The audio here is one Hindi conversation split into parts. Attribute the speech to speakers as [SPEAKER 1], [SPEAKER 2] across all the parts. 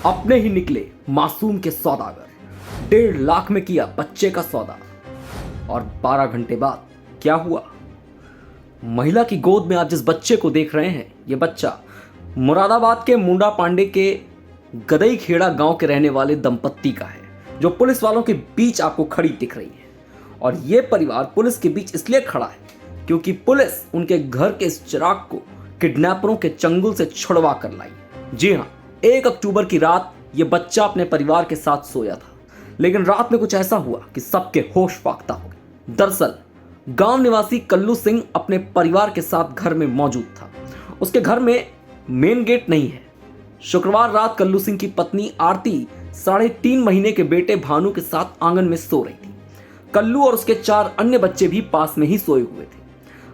[SPEAKER 1] अपने ही निकले मासूम के सौदागर, 1.5 लाख में किया बच्चे का सौदा। और 12 घंटे बाद क्या हुआ? महिला की गोद में आप जिस बच्चे को देख रहे हैं, यह बच्चा मुरादाबाद के मुंडा पांडे के गदई खेड़ा गांव के रहने वाले दंपत्ति का है, जो पुलिस वालों के बीच आपको खड़ी दिख रही है। और यह परिवार पुलिस के बीच इसलिए खड़ा है क्योंकि पुलिस उनके घर के इस चिराग को किडनैपरों के चंगुल से छुड़वा कर लाई। जी हाँ, 1 अक्टूबर की रात यह बच्चा अपने परिवार के साथ सोया था, लेकिन रात में कुछ ऐसा हुआ कि सबके होश फाख्ता हो गए। दरअसल गांव निवासी कल्लू सिंह अपने परिवार के साथ घर में मौजूद था। उसके घर में मेन गेट नहीं है। शुक्रवार रात कल्लू सिंह की पत्नी आरती 3.5 महीने के बेटे भानु के साथ आंगन में सो रही थी। कल्लू और उसके 4 अन्य बच्चे भी पास में ही सोए हुए थे।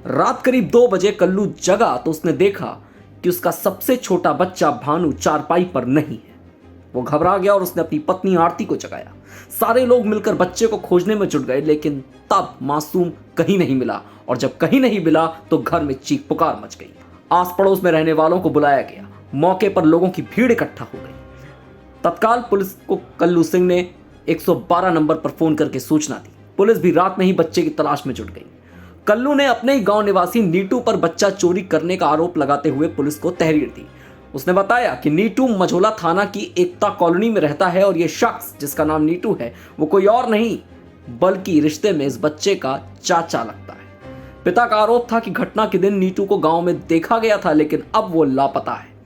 [SPEAKER 1] रात करीब 2 बजे कल्लू जगा तो उसने देखा कि उसका सबसे छोटा बच्चा भानु चारपाई पर नहीं है। वो घबरा गया और उसने अपनी पत्नी आरती को जगाया। सारे लोग मिलकर बच्चे को खोजने में जुट गए, लेकिन तब मासूम कहीं नहीं मिला। और जब कहीं नहीं मिला तो घर में चीख पुकार मच गई। आस पड़ोस में रहने वालों को बुलाया गया। मौके पर लोगों की भीड़ इकट्ठा हो गई। तत्काल पुलिस को कल्लू सिंह ने 112 नंबर पर फोन करके सूचना दी। पुलिस भी रात में ही बच्चे की तलाश में जुट गई। कल्लू ने अपने ही गांव निवासी नीटू पर बच्चा चोरी करने का आरोप लगाते हुए पुलिस को तहरीर दी। उसने बताया कि नीटू मझोला थाना की एकता कॉलोनी में रहता है और यह शख्स जिसका नाम नीटू है वो कोई और नहीं बल्कि रिश्ते में इस बच्चे का चाचा लगता है। पिता का आरोप था कि घटना के दिन नीटू को गांव में देखा गया था, लेकिन अब वो लापता है।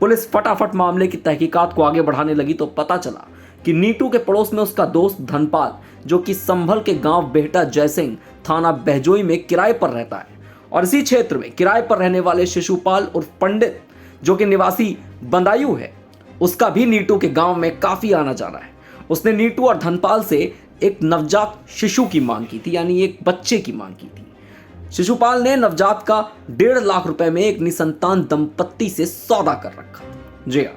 [SPEAKER 1] पुलिस फटाफट मामले की तहकीकात को आगे बढ़ाने लगी तो पता चला कि नीटू के पड़ोस में उसका दोस्त धनपाल, जो कि संभल के गांव बेहटा जयसिंह थाना बहजोई में किराए पर रहता है, और इसी क्षेत्र में किराए पर रहने वाले शिशुपाल उर्फ पंडित, जो कि निवासी बंदायू है, उसका भी नीटू के गांव में काफी आना जाना है। उसने नीटू और धनपाल से एक नवजात शिशु की मांग की थी, यानी एक बच्चे की मांग की थी। शिशुपाल ने नवजात का 1.5 लाख रुपए में एक निसंतान दंपत्ति से सौदा कर रखा था। जी हाँ,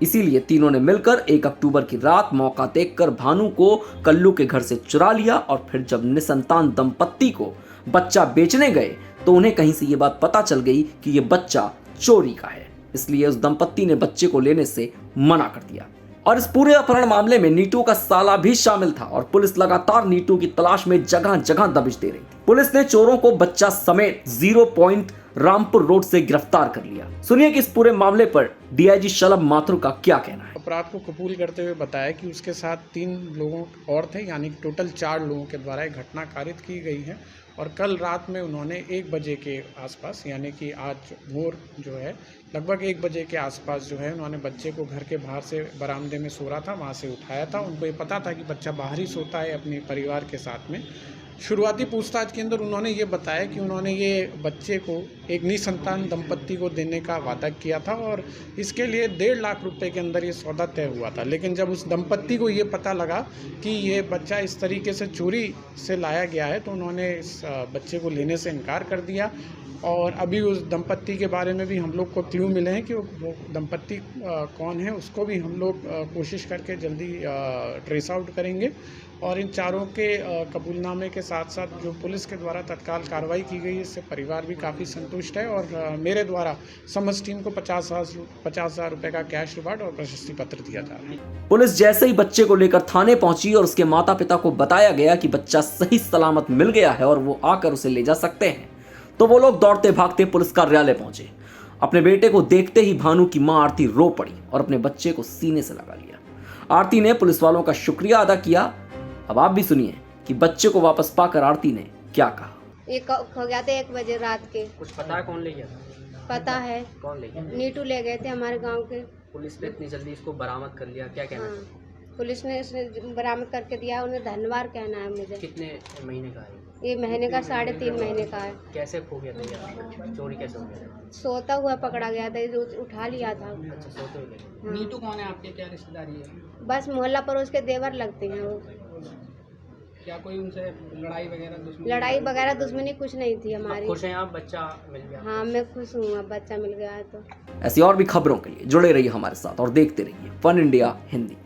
[SPEAKER 1] इसीलिए तीनों ने मिलकर 1 अक्टूबर की रात मौका देखकर भानु को कल्लू के घर से चुरा लिया। और फिर जब निसंतान दंपत्ति को बच्चा बेचने गए तो उन्हें कहीं से ये बात पता चल गई कि ये बच्चा चोरी का है। इसलिए उस दंपत्ति ने बच्चे को लेने से मना कर दिया। और इस पूरे अपहरण मामले में नीटू का साला भी शामिल था और पुलिस लगातार नीटू की तलाश में जगह जगह दबिश दे रही थी। पुलिस ने चोरों को बच्चा समेत 0 पॉइंट रामपुर रोड से गिरफ्तार कर लिया। सुनिए कि इस पूरे मामले पर डीआईजी शलभ माथुर का क्या कहना है।
[SPEAKER 2] अपराध को कबूल करते हुए बताया कि उसके साथ 3 लोगों और थे, यानी टोटल 4 लोगों के द्वारा एक घटना कारित की गई है। और कल रात में उन्होंने 1 बजे के आसपास, यानी कि आज भोर जो है लगभग 1 बजे के आसपास जो है उन्होंने बच्चे को घर के बाहर से बरामदे में सो रहा था, वहाँ से उठाया था। उनको ये पता था कि बच्चा बाहर ही सोता है अपने परिवार के साथ में। शुरुआती पूछताछ के अंदर उन्होंने ये बताया कि उन्होंने ये बच्चे को एक निसंतान दंपत्ति को देने का वादा किया था और इसके लिए 1.5 लाख रुपए के अंदर ये सौदा तय हुआ था। लेकिन जब उस दंपत्ति को ये पता लगा कि ये बच्चा इस तरीके से चोरी से लाया गया है तो उन्होंने इस बच्चे को लेने से इनकार कर दिया। और अभी उस दंपत्ति के बारे में भी हम लोग को क्लू मिले हैं कि वो दंपत्ति कौन है, उसको भी हम लोग कोशिश करके जल्दी ट्रेस आउट करेंगे। और इन चारों के कबूलनामे के साथ साथ जो पुलिस के द्वारा तत्काल कार्रवाई की गई, इससे परिवार भी काफ़ी संतुष्ट है। और मेरे द्वारा समस्त टीम को 50,000 रुपये का कैश रिवार्ड और प्रशस्ति पत्र दिया जा रहा है।
[SPEAKER 1] पुलिस जैसे ही बच्चे को लेकर थाने पहुंची और उसके माता पिता को बताया गया कि बच्चा सही सलामत मिल गया है और वो आकर उसे ले जा सकते हैं, तो वो लोग दौड़ते भागते पुलिस कार्यालय पहुंचे। अपने बेटे को देखते ही भानु की मां आरती रो पड़ी और अपने बच्चे को सीने से लगा लिया। आरती ने पुलिस वालों का शुक्रिया अदा किया। अब आप भी सुनिए कि बच्चे को वापस पाकर आरती ने क्या कहा।
[SPEAKER 3] एक खो गया था 1 बजे रात के।
[SPEAKER 1] कुछ पता है कौन ले गया था?
[SPEAKER 3] पता है,
[SPEAKER 1] कौन ले गया?
[SPEAKER 3] नीटू ले गए थे हमारे गांव के।
[SPEAKER 1] पुलिस ने इतनी जल्दी इसको बरामद कर लिया, क्या कहना है?
[SPEAKER 3] पुलिस ने इसने बरामद करके दिया, उन्हें धन्यवाद कहना है मुझे।
[SPEAKER 1] कितने महीने का है
[SPEAKER 3] ये महीने का 3.5 महीने का है।
[SPEAKER 1] कैसे खो गया था? चोरी कैसे हो गया?
[SPEAKER 3] सोता हुआ पकड़ा गया था, उठा लिया था।
[SPEAKER 1] अच्छा, सोते हुए।
[SPEAKER 4] नीटू कौन है आपके, क्या रिश्तेदारी है?
[SPEAKER 3] बस मोहल्ला पड़ोस के देवर लगते हैं वो।
[SPEAKER 4] क्या कोई उनसे
[SPEAKER 3] लड़ाई वगैरह दुश्मनी कुछ नहीं थी हमारी।
[SPEAKER 1] खुश हैं आप, बच्चा मिल गया?
[SPEAKER 3] हाँ, मैं खुश हूँ, अब बच्चा मिल गया है तो।
[SPEAKER 1] ऐसी और भी खबरों के लिए जुड़े रहिए हमारे साथ और देखते रहिए वन इंडिया हिंदी।